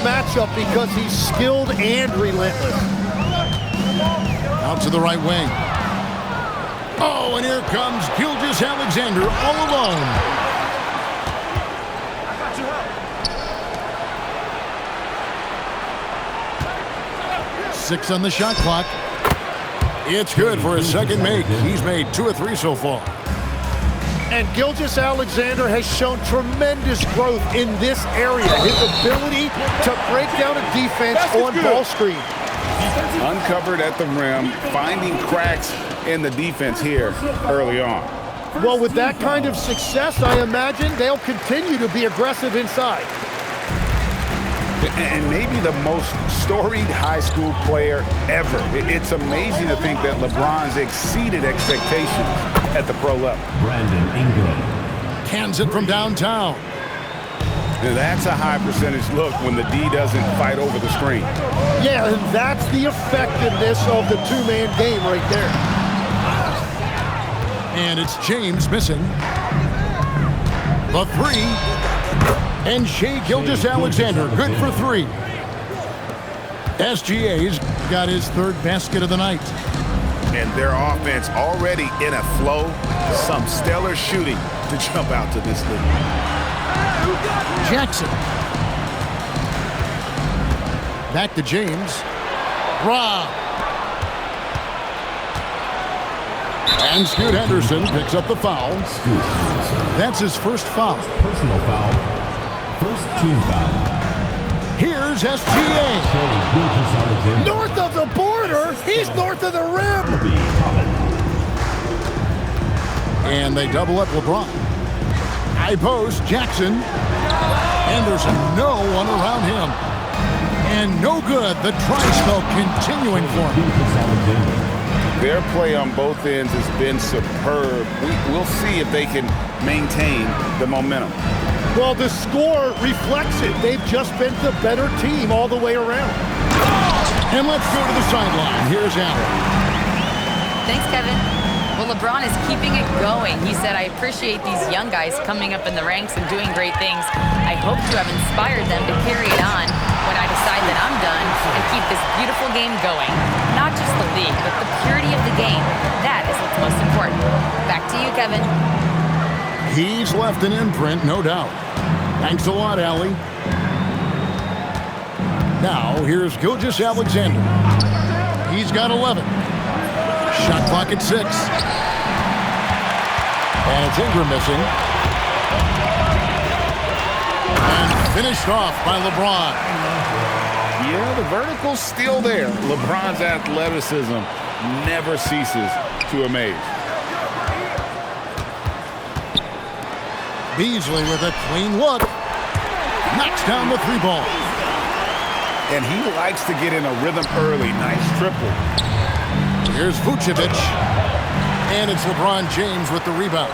matchup because he's skilled and relentless. Out to the right wing. Oh, and here comes Gilgeous-Alexander all alone. Six on the shot clock. It's good for his second make. He's made 2 of 3 so far. And Gilgeous-Alexander has shown tremendous growth in this area. His ability to break down a defense on ball screen. Uncovered at the rim, finding cracks in the defense here early on. Well, with that kind of success, I imagine they'll continue to be aggressive inside. And maybe the most storied high school player ever. It's amazing to think that LeBron's exceeded expectations at the pro level. Brandon Ingram. Cans it from downtown. And that's a high percentage look when the D doesn't fight over the screen. Yeah, and that's the effectiveness of the two-man game right there. And it's James missing. The three. And Shai Gilgeous-Alexander, good for 3. SGA's got his 3rd basket of the night. And their offense already in a flow. Some stellar shooting to jump out to this league. Jackson. Back to James. Rob. And Scoot Henderson picks up the foul. That's his first foul. Personal foul. First team foul. Here's SGA. North of the border, he's north of the rim. And they double up LeBron. High post, Jackson. Anderson, no one around him. And no good. The tri-spell continuing for him. Their play on both ends has been superb. We'll see if they can maintain the momentum. Well, the score reflects it. They've just been the better team all the way around. And let's go to the sideline. Here's Allen. Thanks, Kevin. Well, LeBron is keeping it going. He said, I appreciate these young guys coming up in the ranks and doing great things. I hope to have inspired them to carry it on when I decide that I'm done and keep this beautiful game going. Not just the league, but the purity of the game. That is what's most important. Back to you, Kevin. He's left an imprint, no doubt. Thanks a lot, Allie. Now, here's Gilgeous-Alexander. He's got 11. Shot clock at 6. And it's Ingram missing. And finished off by LeBron. Yeah, the vertical's still there. LeBron's athleticism never ceases to amaze. Beasley with a clean look. Knocks down the 3 ball. And he likes to get in a rhythm early. Nice triple. Here's Vucevic. And it's LeBron James with the rebound.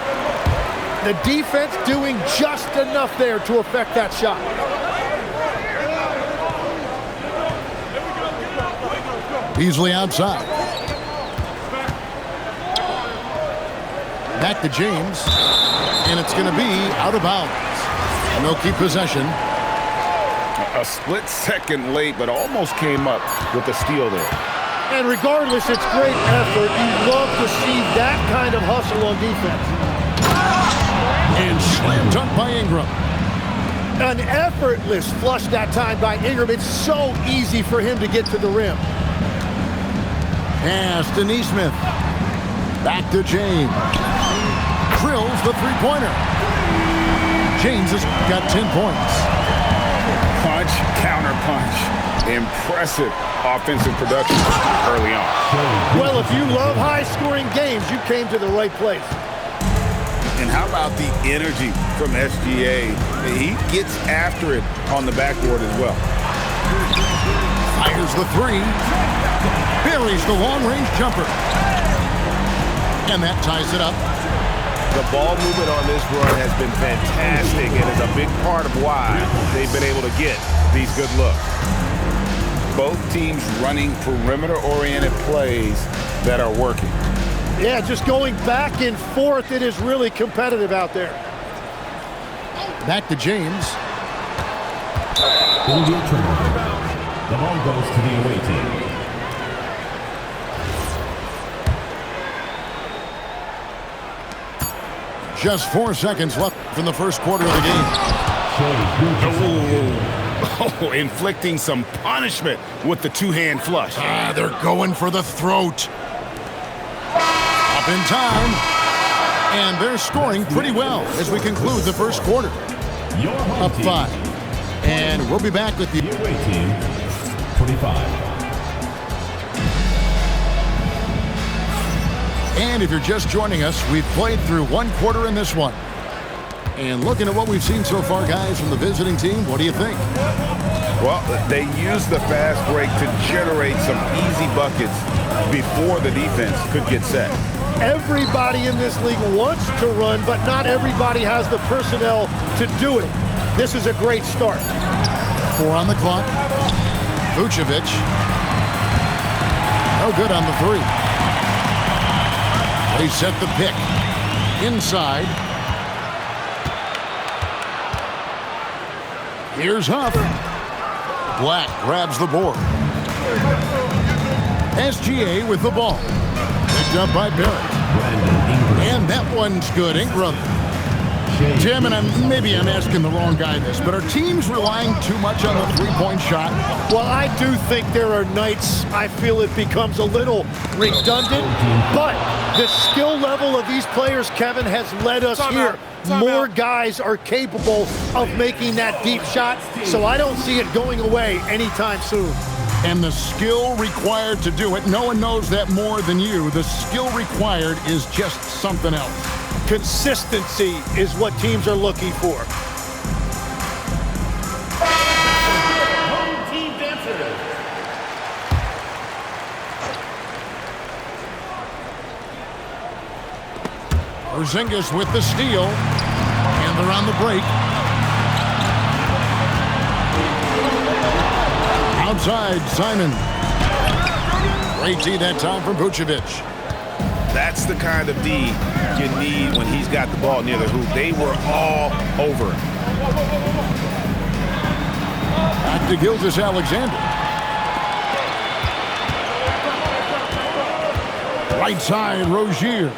The defense doing just enough there to affect that shot. Beasley outside. Back to James. And it's going to be out of bounds. And they'll keep possession. A split second late, but almost came up with the steal there. And regardless, it's great effort. You love to see that kind of hustle on defense. And slam dunk by Ingram. An effortless flush that time by Ingram. It's so easy for him to get to the rim. Pass to Neesmith. Back to James. Drills the 3-pointer. James has got 10 points. Punch, counter punch. Impressive offensive production early on. Well, if you love high-scoring games, you came to the right place. And how about the energy from SGA? He gets after it on the backboard as well. Fires the 3. Buries the long-range jumper. And that ties it up. The ball movement on this run has been fantastic and is a big part of why they've been able to get these good looks. Both teams running perimeter-oriented plays that are working. Yeah, just going back and forth, it is really competitive out there. Back to James. It'll be a turnover. The ball goes to the away team. Just 4 seconds left from the first quarter of the game. Oh, inflicting some punishment with the two-hand flush. They're going for the throat. Up in time. And they're scoring pretty well as we conclude the first quarter. Up 5. And we'll be back with the away team, 25. And if you're just joining us, we've played through one quarter in this one. And looking at what we've seen so far, guys, from the visiting team, what do you think? Well, they used the fast break to generate some easy buckets before the defense could get set. Everybody in this league wants to run, but not everybody has the personnel to do it. This is a great start. 4 on the clock. Vucevic. No good on the 3. They set the pick. Inside. Here's Huff. Black grabs the board. SGA with the ball. Picked up by Barrett. And that one's good. Ingram. Jim, and maybe I'm asking the wrong guy this, but are teams relying too much on the three-point shot? Well, I do think there are nights I feel it becomes a little redundant, but the skill level of these players, Kevin, has led us here. More guys are capable of making that deep shot, so I don't see it going away anytime soon. And the skill required to do it, no one knows that more than you. The skill required is just something else. Consistency is what teams are looking for. Porzingis with the steal, and they're on the break. Outside, Simon. Great D that time from Vucevic. That's the kind of D you need when he's got the ball near the hoop. They were all over him. Back to Gilgeous-Alexander. Right side, Rozier.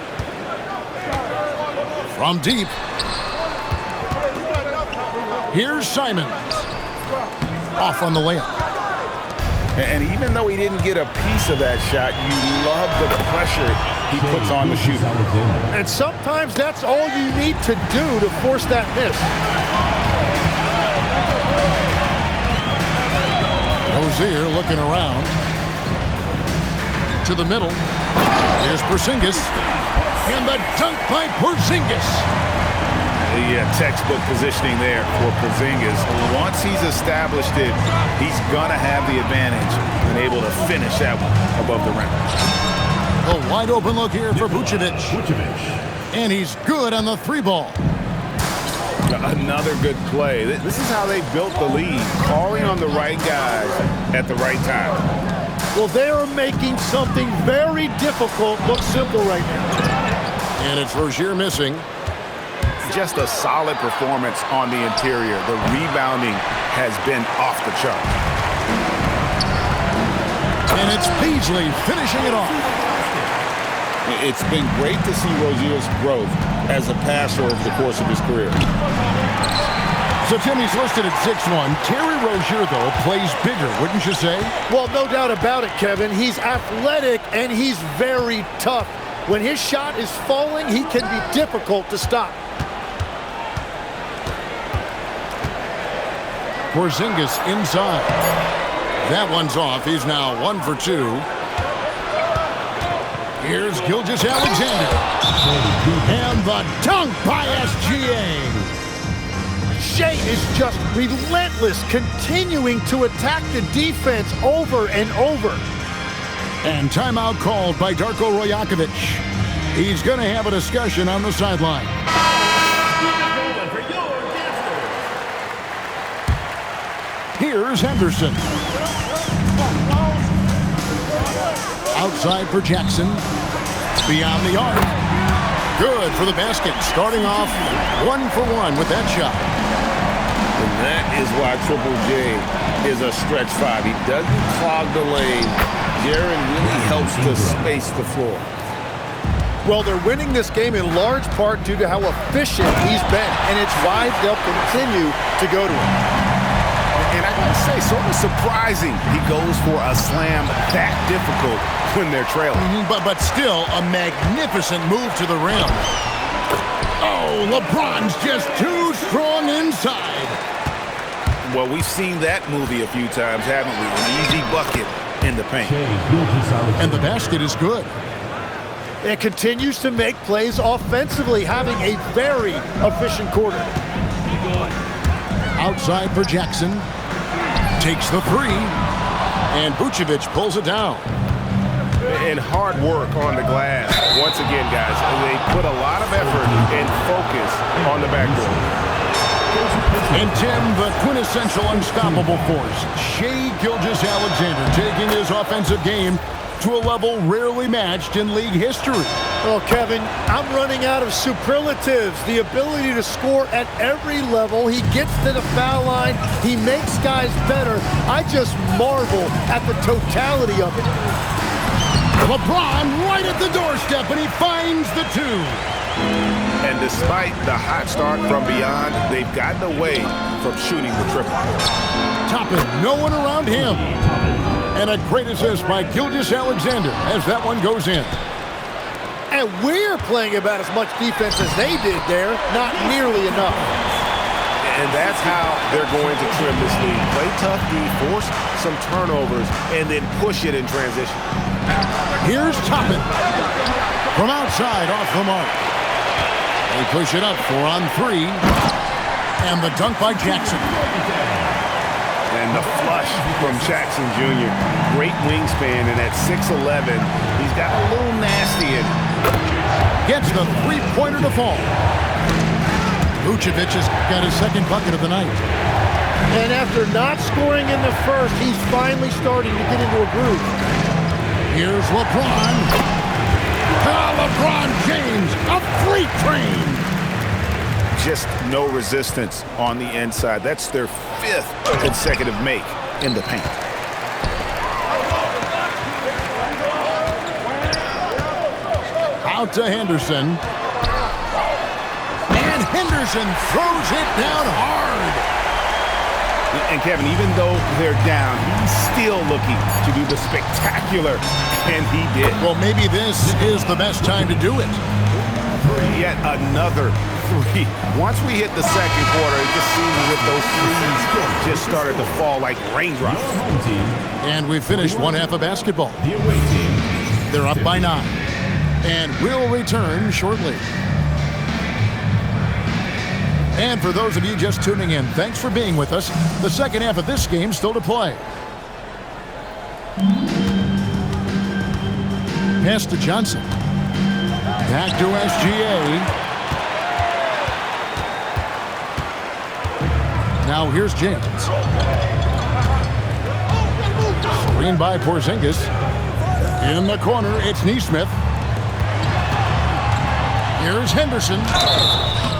From deep. Here's Simons. Off on the layup. And even though he didn't get a piece of that shot, you love the pressure he puts on the shooter. And sometimes that's all you need to do to force that miss. Rozier looking around. To the middle. Here's Porzingis. And the dunk by Porzingis. The textbook positioning there for Porzingis. Once he's established it, he's going to have the advantage and able to finish that one above the rim. A wide open look here for Vucevic. And he's good on the 3-ball. Another good play. This is how they built the lead, calling on the right guys at the right time. Well, they are making something very difficult look simple right now. And it's Rozier missing. Just a solid performance on the interior. The rebounding has been off the chart. And it's Beasley finishing it off. It's been great to see Rozier's growth as a passer over the course of his career. So Timmy's listed at 6'1". Terry Rozier, though, plays bigger, wouldn't you say? Well, no doubt about it, Kevin. He's athletic and he's very tough. When his shot is falling, he can be difficult to stop. Porzingis inside. That one's off. He's now 1 for 2. Here's Gilgeous-Alexander. And the dunk by SGA. Shea is just relentless, continuing to attack the defense over and over. And timeout called by Darko Rajakovic. He's going to have a discussion on the sideline. Here's Henderson. Outside for Jackson. Beyond the arc. Good for the basket. Starting off 1 for 1 with that shot. And that is why Triple J is a stretch 5. He doesn't clog the lane. Jaron really helps to space the floor. Well, they're winning this game in large part due to how efficient he's been, and it's why they'll continue to go to him. And I gotta say, sort of surprising he goes for a slam that difficult when they're trailing. But still, a magnificent move to the rim. Oh, LeBron's just too strong inside. Well, we've seen that movie a few times, haven't we? An easy bucket in the paint. And the basket is good. It continues to make plays offensively, having a very efficient quarter. Outside for Jackson. Takes the three. And Vucevic pulls it down. And hard work on the glass. Once again, guys, they put a lot of effort and focus on the backboard. And Tim, the quintessential unstoppable force, Shai Gilgeous-Alexander, taking his offensive game to a level rarely matched in league history. Well, Kevin, I'm running out of superlatives. The ability to score at every level. He gets to the foul line. He makes guys better. I just marvel at the totality of it. LeBron right at the doorstep, and he finds the two. And despite the hot start from beyond, they've gotten away from shooting the triple. Toppin, no one around him. And a great assist by Gilgeous-Alexander as that one goes in. And we're playing about as much defense as they did there. Not nearly enough. And that's how they're going to trim this lead. Play tough D, force some turnovers, and then push it in transition. Here's Toppin. From outside, off the mark. They push it up 4-on-3. And the dunk by Jackson. And the flush from Jackson Jr. Great wingspan, and at 6'11", he's got a little nasty in it. Gets the three-pointer to fall. Vucevic has got his second bucket of the night. And after not scoring in the first, he's finally starting to get into a groove. Here's LeBron. LeBron James, a freight train. Just no resistance on the inside. That's their 5th consecutive make in the paint. Out to Henderson. And Henderson throws it down hard. And Kevin, even though they're down, he's still looking to do the spectacular, and he did. Well, maybe this is the best time to do it. Yet another three. Once we hit the second quarter, it just seems as if those threes just started to fall like raindrops. And we've finished one half of basketball. They're up by 9. And we'll return shortly. And for those of you just tuning in, thanks for being with us. The second half of this game still to play. Pass to Johnson. Back to SGA. Now here's James. Screen by Porzingis. In the corner, it's Nesmith. Here's Henderson.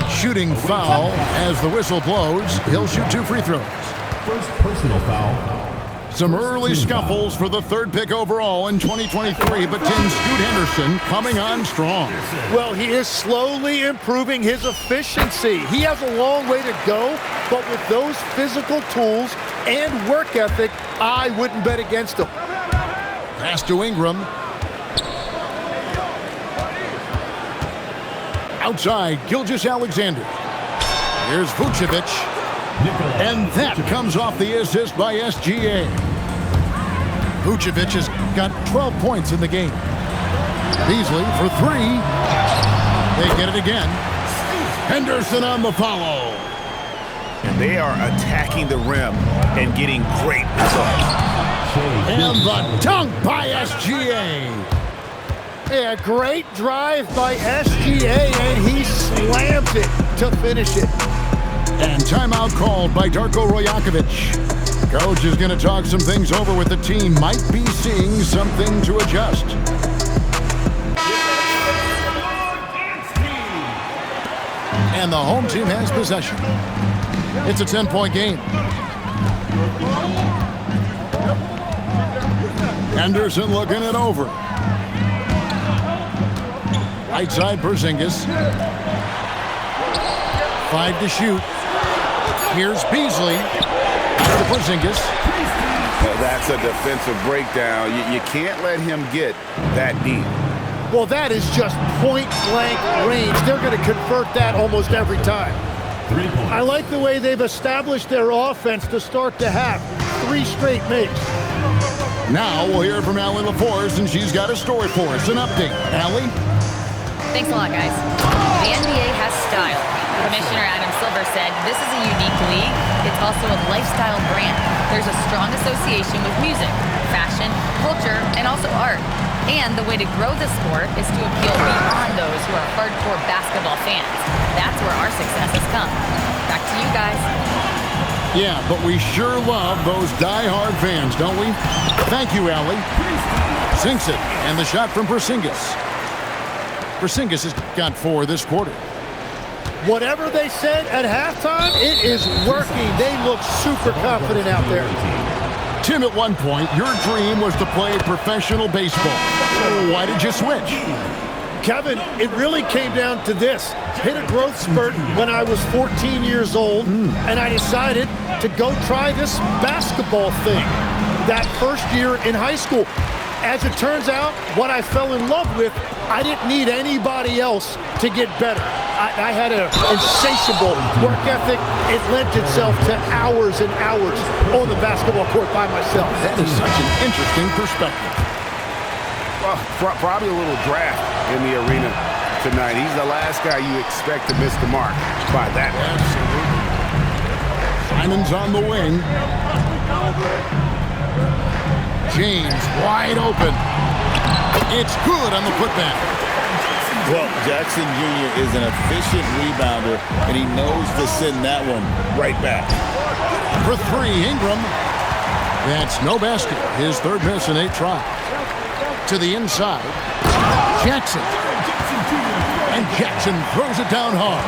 Shooting foul as the whistle blows. He'll shoot 2 free throws. First personal foul. Some early scuffles for the 3rd pick overall in 2023, but Tim Scoot Henderson coming on strong. Well, he is slowly improving his efficiency. He has a long way to go, but with those physical tools and work ethic, I wouldn't bet against him. Pass to Ingram. Outside, Gilgeous-Alexander. Here's Vucevic. And that comes off the assist by SGA. Vucevic has got 12 points in the game. Beasley for 3. They get it again. Henderson on the follow. And they are attacking the rim and getting great results. And the dunk by SGA. Yeah, great drive by SGA, and he slams it to finish it. And timeout called by Darko Rajakovic. Coach is going to talk some things over with the team. Might be seeing something to adjust. And the home team has possession. It's a 10-point game. Anderson looking it over. Right side, Porzingis. 5 to shoot. Here's Beasley. Back to Porzingis. That's a defensive breakdown. You can't let him get that deep. Well, that is just point-blank range. They're going to convert that almost every time. 3 points. I like the way they've established their offense to start the half. 3 straight makes. Now we'll hear from Allie LaForce, and she's got a story for us. An update. Allie? Thanks a lot, guys. The NBA has style. Commissioner Adam Silver said, this is a unique league. It's also a lifestyle brand. There's a strong association with music, fashion, culture, and also art. And the way to grow the sport is to appeal beyond those who are hardcore basketball fans. That's where our success has come. Back to you guys. Yeah, but we sure love those die-hard fans, don't we? Thank you, Allie. Sinks it, and the shot from Porzingis. Porzingis has got 4 this quarter. Whatever they said at halftime, it is working. They look super confident out there. Tim, at one point, your dream was to play professional baseball. Why did you switch? Kevin, it really came down to this. Hit a growth spurt when I was 14 years old, and I decided to go try this basketball thing that first year in high school. As it turns out, what I fell in love with, I didn't need anybody else to get better. I had an insatiable work ethic. It lent itself to hours and hours on the basketball court by myself. That is such an interesting perspective. Well, probably a little draft in the arena tonight. He's the last guy you expect to miss the mark by that much. Simon's on the wing. James wide open. It's good on the putback. Well, Jackson Jr. is an efficient rebounder, and he knows to send that one right back. For 3, Ingram. That's no basket. His 3rd miss in 8 tries. To the inside. Jackson. And Jackson throws it down hard.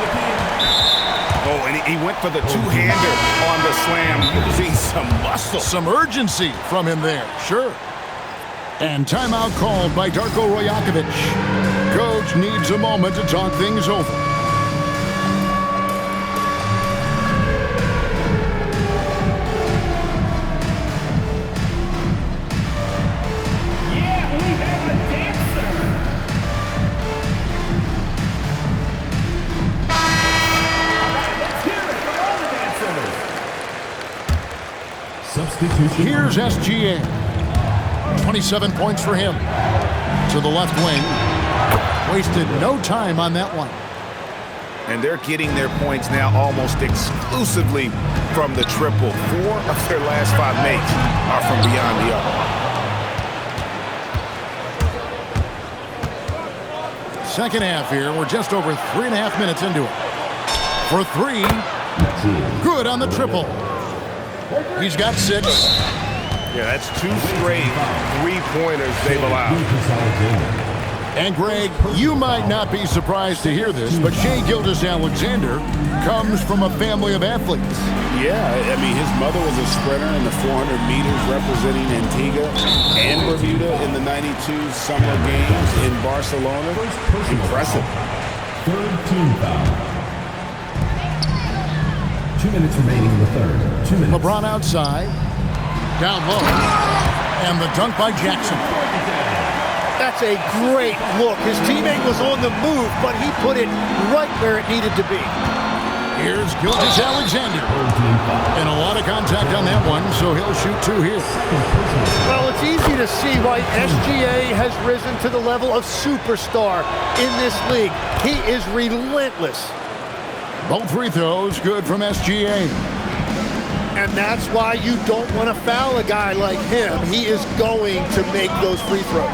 Oh, and he went for the two-hander on the slam, using some muscle. Some urgency from him there, sure. And timeout called by Darko Rajakovic. Coach needs a moment to talk things over. Yeah, we have a dancer. Let's hear it for all the dancers. Substitution. Here's SGA. 27 points for him. To the left wing. Wasted no time on that one. And they're getting their points now almost exclusively from the triple. 4 of their last 5 makes are from beyond the arc. Second half here. We're just over 3.5 minutes into it. For 3. Good on the triple. He's got 6. Yeah, that's 2 straight 3-pointers they've allowed. And Greg, you might not be surprised to hear this, but Shai Gilgeous-Alexander comes from a family of athletes. Yeah, I mean, his mother was a sprinter in the 400 meters representing Antigua and Bermuda in the 92 Summer Games in Barcelona. Impressive. 3rd team foul. 2 minutes remaining in the 3rd. 2 minutes. LeBron outside. Down low. And the dunk by Jackson. That's a great look. His teammate was on the move, but he put it right where it needed to be. Here's Gilgeous-Alexander. And a lot of contact on that one, so he'll shoot 2 here. Well, it's easy to see why SGA has risen to the level of superstar in this league. He is relentless. Both free throws good from SGA. And that's why you don't want to foul a guy like him. He is going to make those free throws.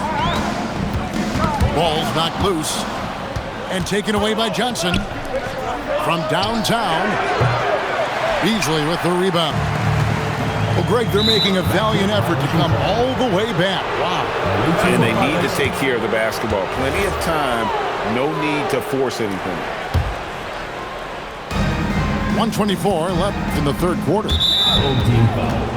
Ball's knocked loose. And taken away by Johnson. From downtown. Beasley with the rebound. Well, Greg, they're making a valiant effort to come all the way back. Wow. And they need to take care of the basketball. Plenty of time. No need to force anything. 1:24 left in the third quarter. Team foul.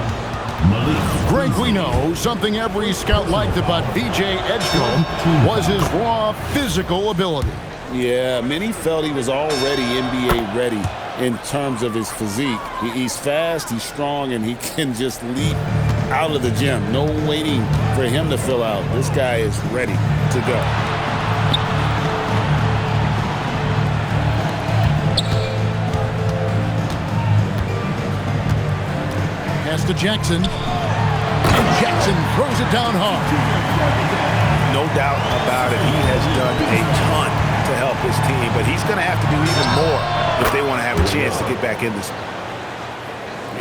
Malik. Greg, we know something every scout liked about B.J. Edgecombe was his raw physical ability. Yeah, many felt he was already NBA ready in terms of his physique. He's fast, he's strong, and he can just leap out of the gym. No waiting for him to fill out. This guy is ready to go. Pass to Jackson. And Jackson throws it down hard. No doubt about it. He has done a ton to help his team, but he's going to have to do even more if they want to have a chance to get back in this.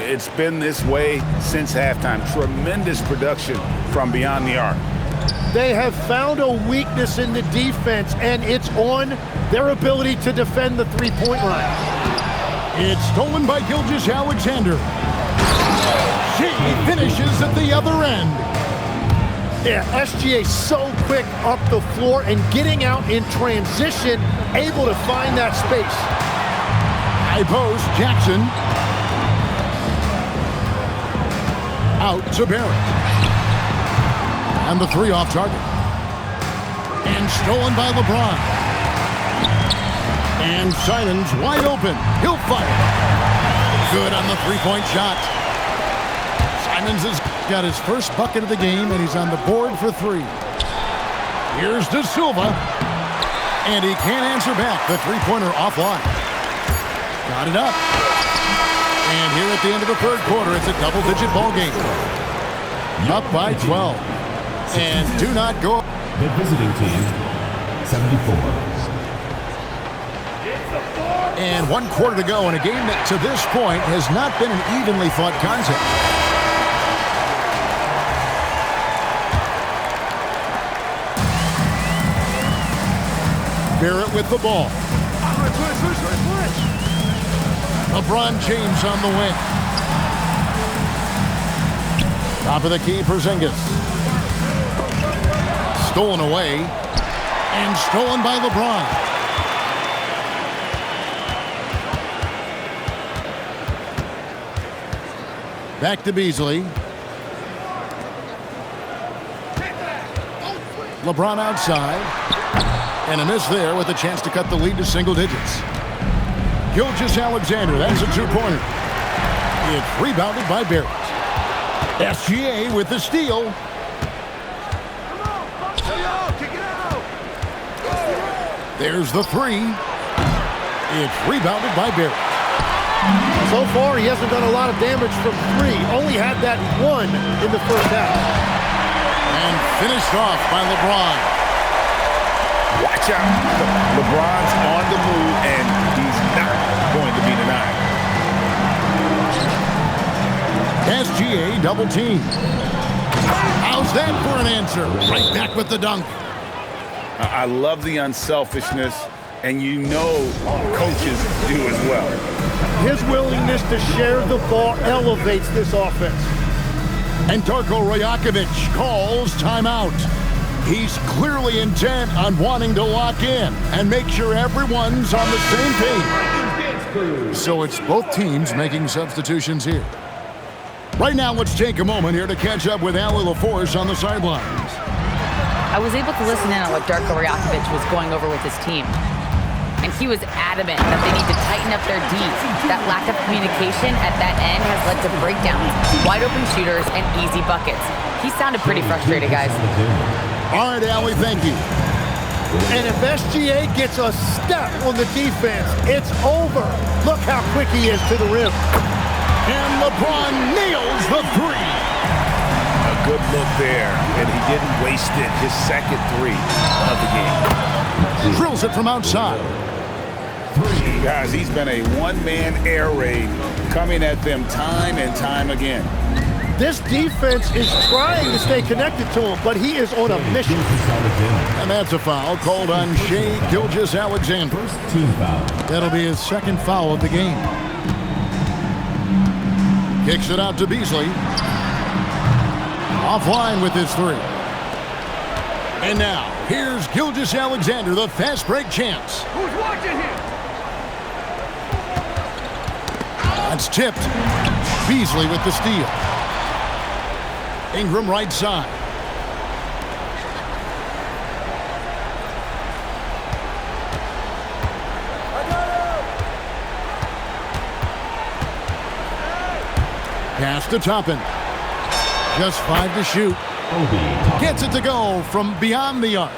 It's been this way since halftime. Tremendous production from beyond the arc. They have found a weakness in the defense, and it's on their ability to defend the three-point line. It's stolen by Gilgeous-Alexander. She finishes at the other end. Yeah, SGA so quick up the floor and getting out in transition, able to find that space. High post, Jackson. Out to Barrett. And the three off target. And stolen by LeBron. And Simon's wide open. He'll fire. Good on the three-point shot. Simons has got his first bucket of the game, and he's on the board for three. Here's De Silva. And he can't answer back. The three-pointer offline. Got it up. And here at the end of the third quarter, it's a double-digit ball game. Up by 12. And do not go. The visiting team, 74. And 1 quarter to go in a game that to this point has not been an evenly fought contest. Barrett with the ball. LeBron James on the wing. Top of the key, Porzingis. Stolen away. And stolen by LeBron. Back to Beasley. LeBron outside. And a miss there with a chance to cut the lead to single digits. Gilgeous-Alexander, that's a two-pointer. It's rebounded by Barrett. SGA with the steal. There's the three. It's rebounded by Barrett. So far, he hasn't done a lot of damage from three. Only had that one in the first half. And finished off by LeBron. Watch out. LeBron's on the move, and he's not going to be denied. SGA double team. How's that for an answer? Right back with the dunk. I love the unselfishness, and you know coaches do as well. His willingness to share the ball elevates this offense. And Darko Rajakovic calls timeout. He's clearly intent on wanting to lock in and make sure everyone's on the same page. So it's both teams making substitutions here. Right now, let's take a moment here to catch up with Ali LaForce on the sidelines. I was able to listen in on what Darko Rajakovic was going over with his team. And he was adamant that they need to tighten up their D. That lack of communication at that end has led to breakdowns, wide open shooters, and easy buckets. He sounded pretty frustrated, guys. All right, Ali, thank you. And if SGA gets a step on the defense, it's over. Look how quick he is to the rim. And LeBron nails the three. A good look there, and he didn't waste it. His second three of the game. Drills it from outside. Guys, he's been a one-man air raid coming at them time and time again. This defense is trying to stay connected to him, but he is on a mission. And that's a foul called on Shai Gilgeous-Alexander. First team foul. That'll be his second foul of the game. Kicks it out to Beasley. Offline with his three. And now, here's Gilgeous-Alexander, the fast break champs. Who's watching him? That's tipped. Beasley with the steal. Ingram right side. Pass to Toppin. Just 5 to shoot. Gets it to go from beyond the arc.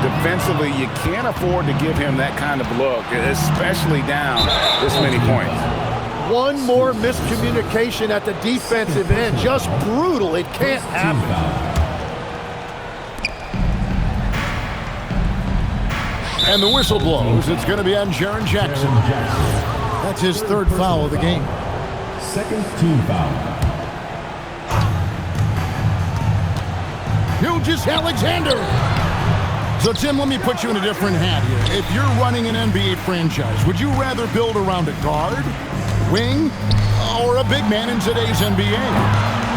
Defensively, you can't afford to give him that kind of look, especially down this many points. One more miscommunication at the defensive end. Just brutal. It can't happen. And the whistle blows. It's going to be on Jaren Jackson. That's his 3rd foul of the game. Second team foul. Gilgeous-Alexander. So, Tim, let me put you in a different hat here. If you're running an NBA franchise, would you rather build around a guard, wing, or a big man in today's NBA?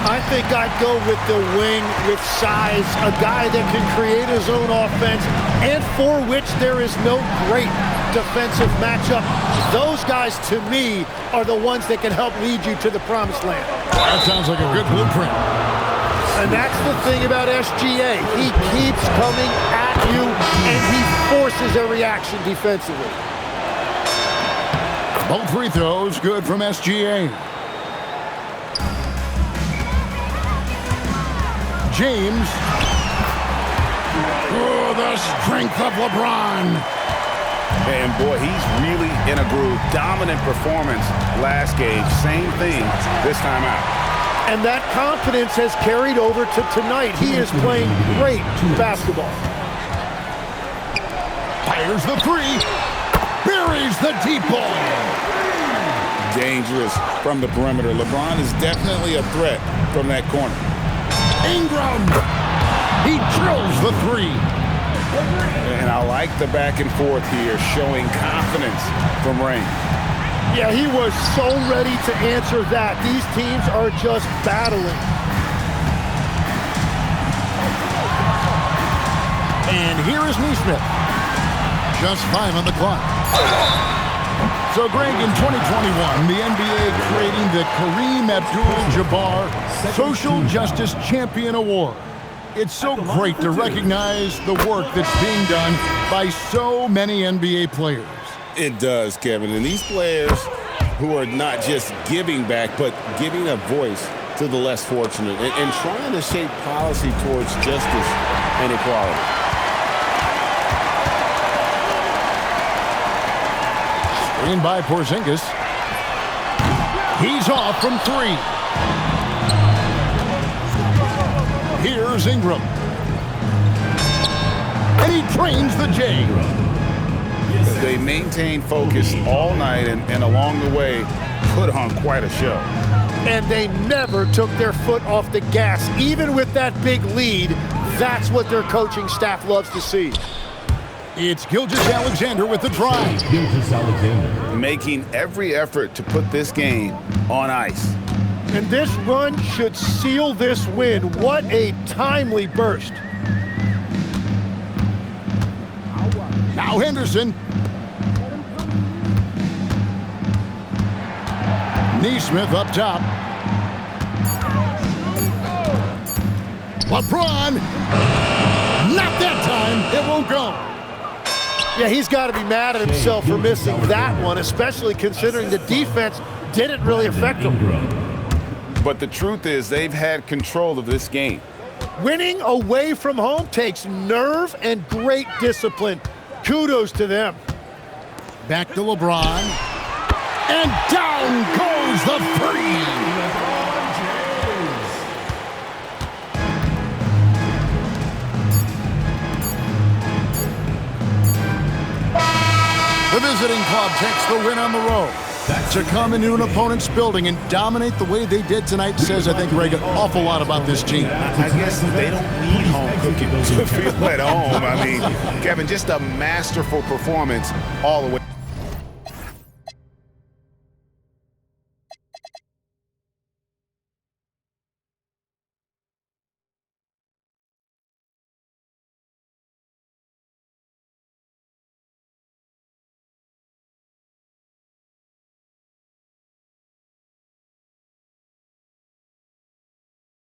I think I'd go with the wing with size, a guy that can create his own offense and for which there is no great defensive matchup. Those guys, to me, are the ones that can help lead you to the promised land. That sounds like a good blueprint. And that's the thing about SGA. He keeps coming at you, and he forces a reaction defensively. Both free throws good from SGA. James. Oh, the strength of LeBron. And boy, he's really in a groove. Dominant performance last game. Same thing this time out. And that confidence has carried over to tonight. He is playing great basketball. Fires the 3. Buries the deep ball. Dangerous from the perimeter. LeBron is definitely a threat from that corner. Ingram. He drills the 3. And I like the back and forth here, showing confidence from Rain. Yeah, he was so ready to answer that. These teams are just battling. And here is Neesmith. Just 5 on the clock. So, Greg, in 2021, the NBA creating the Kareem Abdul-Jabbar Social Justice Champion Award. It's so great to recognize the work that's being done by so many NBA players. It does, Kevin. And these players who are not just giving back, but giving a voice to the less fortunate and trying to shape policy towards justice and equality. Screen by Porzingis. He's off from 3. Here's Ingram. And he trains the J. They maintained focus all night and along the way put on quite a show. And they never took their foot off the gas. Even with that big lead, that's what their coaching staff loves to see. It's Gilgeous-Alexander with the drive. Gilgeous-Alexander. Making every effort to put this game on ice. And this run should seal this win. What a timely burst. Now Henderson. Neesmith up top. LeBron. Not that time. It won't go. Yeah, he's got to be mad at himself for missing that one, especially considering the defense didn't really affect him. But the truth is they've had control of this game. Winning away from home takes nerve and great discipline. Kudos to them. Back to LeBron. And down goes the 3. The visiting club takes the win on the road. To come into an opponent's building and dominate the way they did tonight says, I think, Greg, an awful lot about this team. I guess they don't need home cooking to feel at home. I mean, Kevin, just a masterful performance all the way.